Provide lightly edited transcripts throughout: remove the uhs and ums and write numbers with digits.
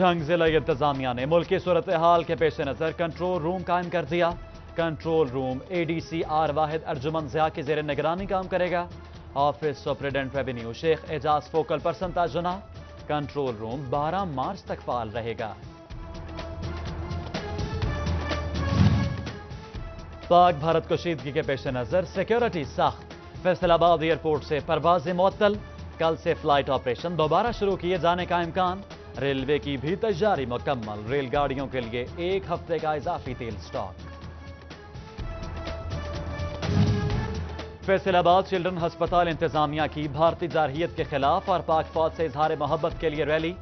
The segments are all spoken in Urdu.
جنگ ضلع انتظامیہ نے ملکی صورتحال کے پیش نظر کنٹرول روم قائم کر دیا۔ کنٹرول روم ADC آر واحد ارجمن ضیاء کی زیر نگرانی کام کرے گا۔ آفس سپرنٹنڈنٹ ریونیو شیخ اعجاز فوکل پرسن تعینات۔ کنٹرول روم 12 مارچ تک فعال رہے گا۔ پاک بھارت کشیدگی کے پیش نظر سیکیورٹی سخت۔ فیصل آباد ایئرپورٹ سے پروازیں معطل۔ کل سے فلائٹ آپریشن دوبارہ شروع کیے جانے کا امکان۔ ریلوے کی بھی تیاری مکمل۔ ریل گاڑیوں کے لیے 1 ہفتے کا اضافی تیل سٹاک۔ فیصل آباد چلڈرن ہسپتال انتظامیہ کی بھارتی جارحیت کے خلاف اور پاک فوج سے اظہار محبت کے لیے ریلی۔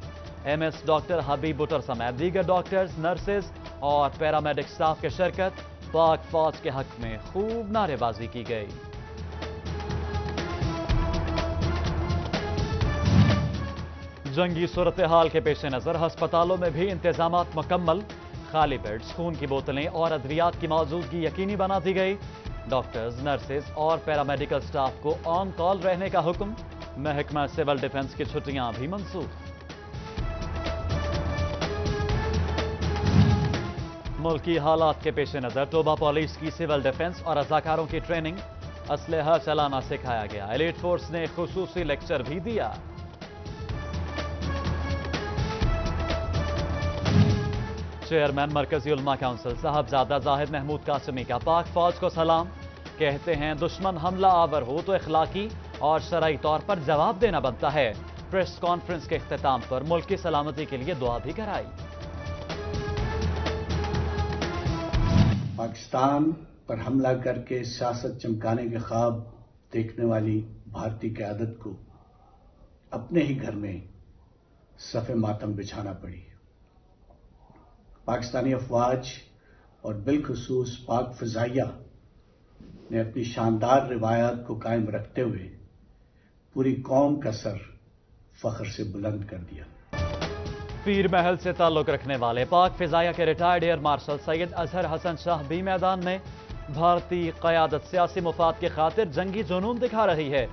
MS ڈاکٹر حبیب بٹر سمیت دیگر ڈاکٹرز، نرسز اور پیرامیڈک سٹاف کی شرکت۔ پاک فوج کے حق میں خوب نعرے بازی کی گئی۔ جنگی صورتحال کے پیش نظر ہسپتالوں میں بھی انتظامات مکمل۔ خالی بیڈز، خون کی بوتلیں اور ادویات کی موجودگی یقینی بنا دی گئی۔ ڈاکٹرز، نرسز اور پیرامیڈیکل سٹاف کو آن کال رہنے کا حکم۔ محکمہ سول ڈیفنس کی چھٹیاں بھی منسوخ۔ ملکی حالات کے پیش نظر ٹوبہ پولیس کی سول ڈیفنس اور رضاکاروں کی ٹریننگ۔ اسلحہ چلانا سکھایا گیا۔ ایلیٹ فورس نے خصوصی لیکچر بھی دیا۔ چیئرمین مرکزی علماء کونسل صاحبزادہ زاہد محمود قاسمی کا پاک فوج کو سلام۔ کہتے ہیں دشمن حملہ آور ہو تو اخلاقی اور شرعی طور پر جواب دینا بنتا ہے۔ پریس کانفرنس کے اختتام پر ملک کی سلامتی کے لیے دعا بھی کرائی۔ پاکستان پر حملہ کر کے سیاست چمکانے کے خواب دیکھنے والی بھارتی قیادت کو اپنے ہی گھر میں صف ماتم بچھانا پڑی۔ پاکستانی افواج اور بالخصوص پاک فضائیہ نے اپنی شاندار روایات کو قائم رکھتے ہوئے پوری قوم کا سر فخر سے بلند کر دیا۔ پیر محل سے تعلق رکھنے والے پاک فضائیہ کے ریٹائرڈ ایئر مارشل سید اظہر حسن شاہ بھی میدان میں۔ بھارتی قیادت سیاسی مفاد کی خاطر جنگی جنون دکھا رہی ہے۔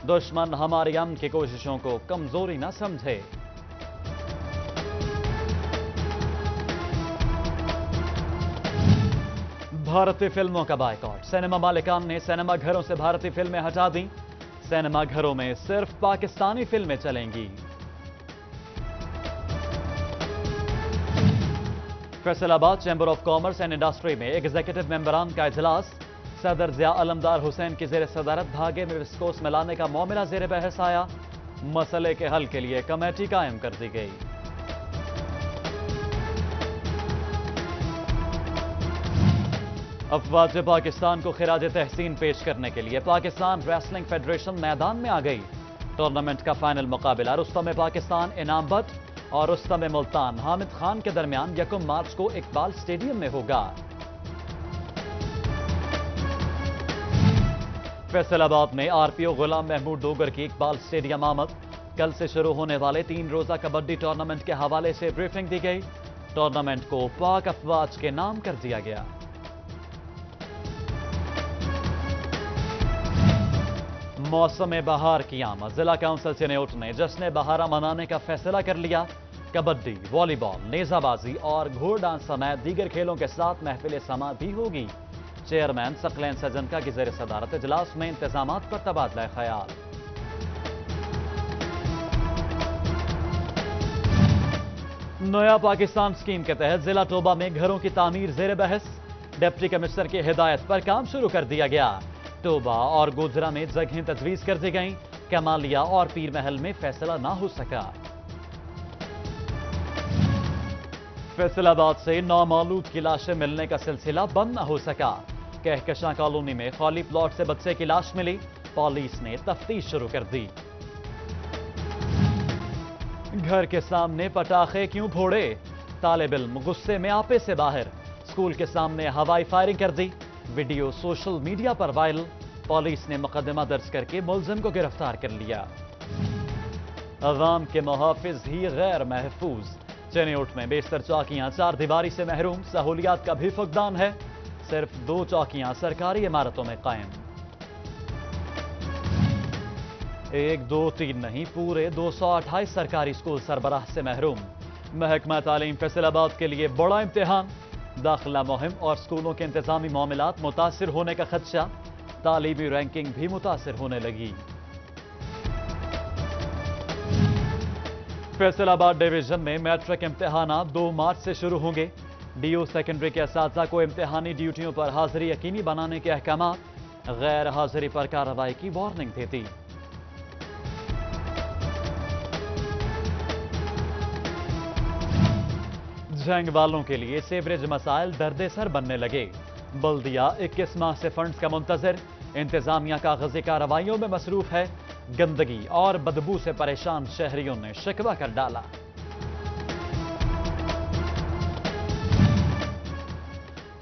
دشمن ہماری امن کی کوششوں کو کمزوری نہ سمجھے۔ بھارتی فلموں کا بائیکاٹ۔ سینما مالکان نے سینما گھروں سے بھارتی فلمیں ہٹا دیں۔ سینما گھروں میں صرف پاکستانی فلمیں چلیں گی۔ فیصل آباد chamber of commerce and industry میں ایگزیکٹو ممبران کا اجلاس۔ صدر ضیاء علمدار حسین کی زیر صدارت دھاگے میں وسکوس ملانے کا معاملہ زیر بحث آیا۔ مسئلے کے حل کے لیے کمیٹی قائم کر دی گئی۔ افواج پاکستان کو خراج تحسین پیش کرنے کے لیے پاکستان ریسلنگ فیڈریشن میدان میں آ گئی۔ ٹورنامنٹ کا فائنل مقابلہ رستم پاکستان انعام بٹ اور رستم ملتان حامد خان کے درمیان 1 مارچ کو اقبال اسٹیڈیم میں ہوگا۔ فیصل آباد میں RPO غلام محمود ڈوگر کی اقبال اسٹیڈیم آمد۔ کل سے شروع ہونے والے 3 روزہ کبڈی ٹورنامنٹ کے حوالے سے بریفنگ دی گئی۔ ٹورنامنٹ کو پاک افواج کے نام کر دیا گیا۔ موسم بہار کی آمد۔ ضلع کونسل چنیوٹ نے جشن بہارہ منانے کا فیصلہ کر لیا۔ کبڈی، والی بال، نیزہ بازی اور گھوڑ ڈانس سمیت دیگر کھیلوں کے ساتھ محفل سماعت بھی ہوگی۔ چیئرمین ثقلین سجنکا کی زیر صدارت اجلاس میں انتظامات پر تبادلہ خیال۔ نیا پاکستان اسکیم کے تحت ضلع ٹوبہ میں گھروں کی تعمیر زیر بحث۔ ڈپٹی کمشنر کی ہدایت پر کام شروع کر دیا گیا۔ ٹوبہ اور گوجرا میں جگہیں تجویز کر دی گئیں۔ کمالیہ اور پیر محل میں فیصلہ نہ ہو سکا۔ فیصل آباد سے نامولود کی لاشیں ملنے کا سلسلہ بند نہ ہو سکا۔ کہکشاں کالونی میں خالی پلاٹ سے بچے کی لاش ملی۔ پولیس نے تفتیش شروع کر دی۔ گھر کے سامنے پٹاخے کیوں پھوڑے؟ طالب علم غصے میں آپے سے باہر۔ اسکول کے سامنے ہوائی فائرنگ کر دی۔ ویڈیو سوشل میڈیا پر وائرل۔ پولیس نے مقدمہ درج کر کے ملزم کو گرفتار کر لیا۔ عوام کے محافظ ہی غیر محفوظ۔ چنیوٹ میں بیشتر چوکیاں 4 دیواری سے محروم۔ سہولیات کا بھی فقدان ہے۔ صرف 2 چوکیاں سرکاری عمارتوں میں قائم۔ 1 2 3 نہیں، پورے 228 سرکاری اسکول سربراہ سے محروم۔ محکمہ تعلیم فیصل آباد کے لیے بڑا امتحان، داخلہ مہم اور اسکولوں کے انتظامی معاملات متاثر ہونے کا خدشہ، تعلیمی رینکنگ بھی متاثر ہونے لگی۔ فیصل آباد ڈویژن میں میٹرک امتحانات 2 مارچ سے شروع ہوں گے۔ ڈی او سیکنڈری کے اساتذہ کو امتحانی ڈیوٹیوں پر حاضری یقینی بنانے کے احکامات، غیر حاضری پر کارروائی کی وارننگ دیتی۔ جنگ والوں کے لیے سیوریج مسائل درد سر بننے لگے، بلدیہ 21 ماہ سے فنڈز کا منتظر، انتظامیہ کاغذی کارروائیوں میں مصروف ہے، گندگی اور بدبو سے پریشان شہریوں نے شکوہ کر ڈالا۔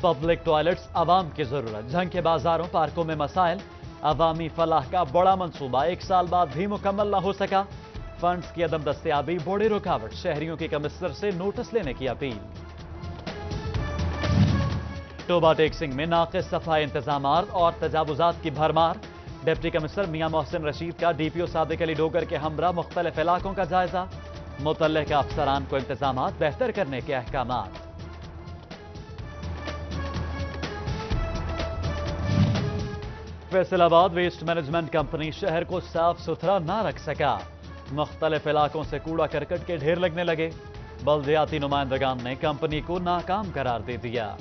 پبلک ٹوائلٹس عوام کی ضرورت، جنگ کے بازاروں پارکوں میں مسائل، عوامی فلاح کا بڑا منصوبہ 1 سال بعد بھی مکمل نہ ہو سکا، فنڈز کی عدم دستیابی بڑی رکاوٹ، شہریوں کی کمسٹر سے نوٹس لینے کی اپیل۔ ٹوبہ ٹیکسنگ میں ناقص صفائی انتظامات اور تجاوزات کی بھرمار، ڈپٹی کمشنر میاں محسن رشید کا ڈی پی او صادق علی ڈوگر کے ہمراہ مختلف علاقوں کا جائزہ، متعلقہ افسران کو انتظامات بہتر کرنے کے احکامات۔ فیصل آباد ویسٹ مینجمنٹ کمپنی شہر کو صاف ستھرا نہ رکھ سکا، مختلف علاقوں سے کوڑا کرکٹ کے ڈھیر لگنے لگے، بلدیاتی نمائندگان نے کمپنی کو ناکام قرار دے دیا۔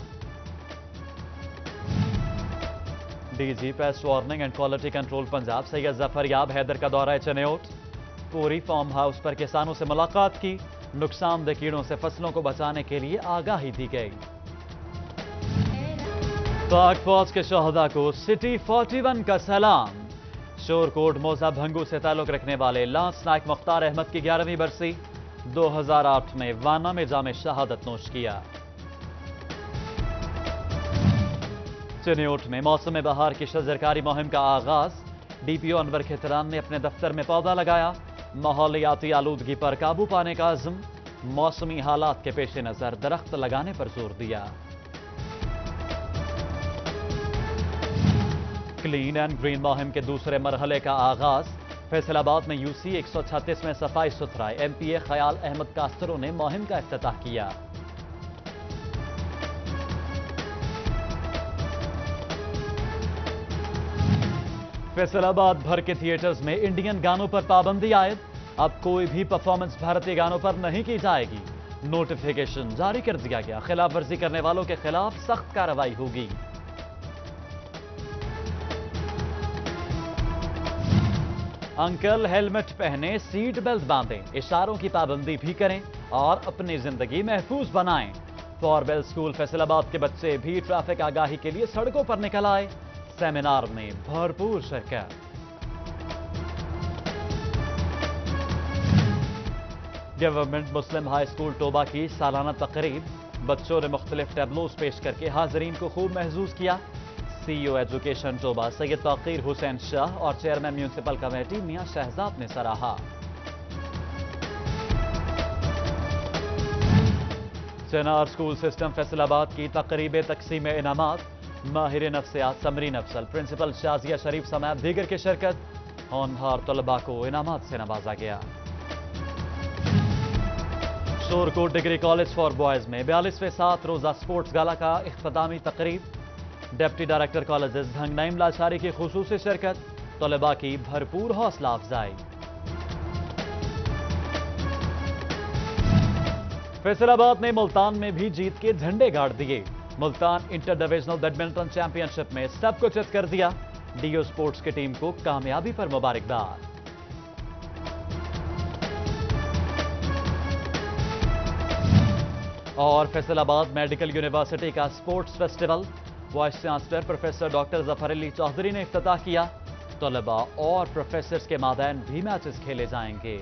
D G pest warning and quality control Punjab Syed Zafaryab Haider کا دورہ چنیوٹ، پوری فارم ہاؤس پر کسانوں سے ملاقات کی، نقصان دہ کیڑوں سے فصلوں کو بچانے کے لیے آگاہی دی گئی۔ پاک فوج کے شہداء کو سٹی 41 کا سلام، شور کوٹ موزہ بھنگو سے تعلق رکھنے والے لانس نائک مختار احمد کی 11ویں برسی، 2008 میں وانا میں جام شہادت نوش کیا۔ چنیوٹ میں موسم بہار کی شجرکاری مہم کا آغاز، ڈی پی او انور کھتران نے اپنے دفتر میں پودا لگایا، ماحولیاتی آلودگی پر قابو پانے کا عزم، موسمی حالات کے پیش نظر درخت لگانے پر زور دیا۔ کلین اینڈ گرین مہم کے دوسرے مرحلے کا آغاز، فیصل آباد میں یو سی 136 میں صفائی ستھرائی، ایم پی اے خیال احمد کاسترو نے مہم کا افتتاح کیا۔ فیصل آباد بھر کے تھیٹرز میں انڈین گانوں پر پابندی عائد، اب کوئی بھی پرفارمنس بھارتی گانوں پر نہیں کی جائے گی، نوٹیفیکیشن جاری کر دیا گیا، خلاف ورزی کرنے والوں کے خلاف سخت کارروائی ہوگی۔ انکل ہیلمٹ پہنے، سیٹ بیلٹ باندھیں، اشاروں کی پابندی بھی کریں اور اپنی زندگی محفوظ بنائیں۔ فاربیل اسکول فیصل آباد کے بچے بھی ٹریفک آگاہی کے لیے سڑکوں پر نکل آئے، سیمینار میں بھرپور شرکت۔ گورنمنٹ مسلم ہائی اسکول ٹوبہ کی سالانہ تقریب، بچوں نے مختلف ٹیبلوز پیش کر کے حاضرین کو خوب محظوظ کیا۔ سی او ایجوکیشن ٹوبہ سید توقیر حسین شاہ اور چیئرمین میونسپل کمیٹی میاں شہزاد نے سراہا۔ چنار اسکول سسٹم فیصل آباد کی تقریب تقسیم انعامات، ماہر نفسیات سمرین افضل، پرنسپل شازیہ شریف سمیت دیگر کی شرکت، ہونہار طلباء کو انعامات سے نوازا گیا۔ Shorkot degree college for boys میں 42ویں 7 روزہ سپورٹس گالا کا اختتامی تقریب، ڈپٹی ڈائریکٹر کالجز دھنگ نعیم لاچاری کی خصوصی شرکت، طلباء کی بھرپور حوصلہ افزائی۔ فیصل آباد نے ملتان میں بھی جیت کے جھنڈے گاڑ دیے، Multan inter divisional badminton championship میں سب کو چت کر دیا، ڈی او سپورٹس کی ٹیم کو کامیابی پر مبارکباد۔ اور فیصل آباد میڈیکل یونیورسٹی کا sports festival, vice chancellor professor doctor Zafar Ali Chaudhry نے افتتاح کیا، طلباء اور پروفیسرز کے مابین بھی میچز کھیلے جائیں گے۔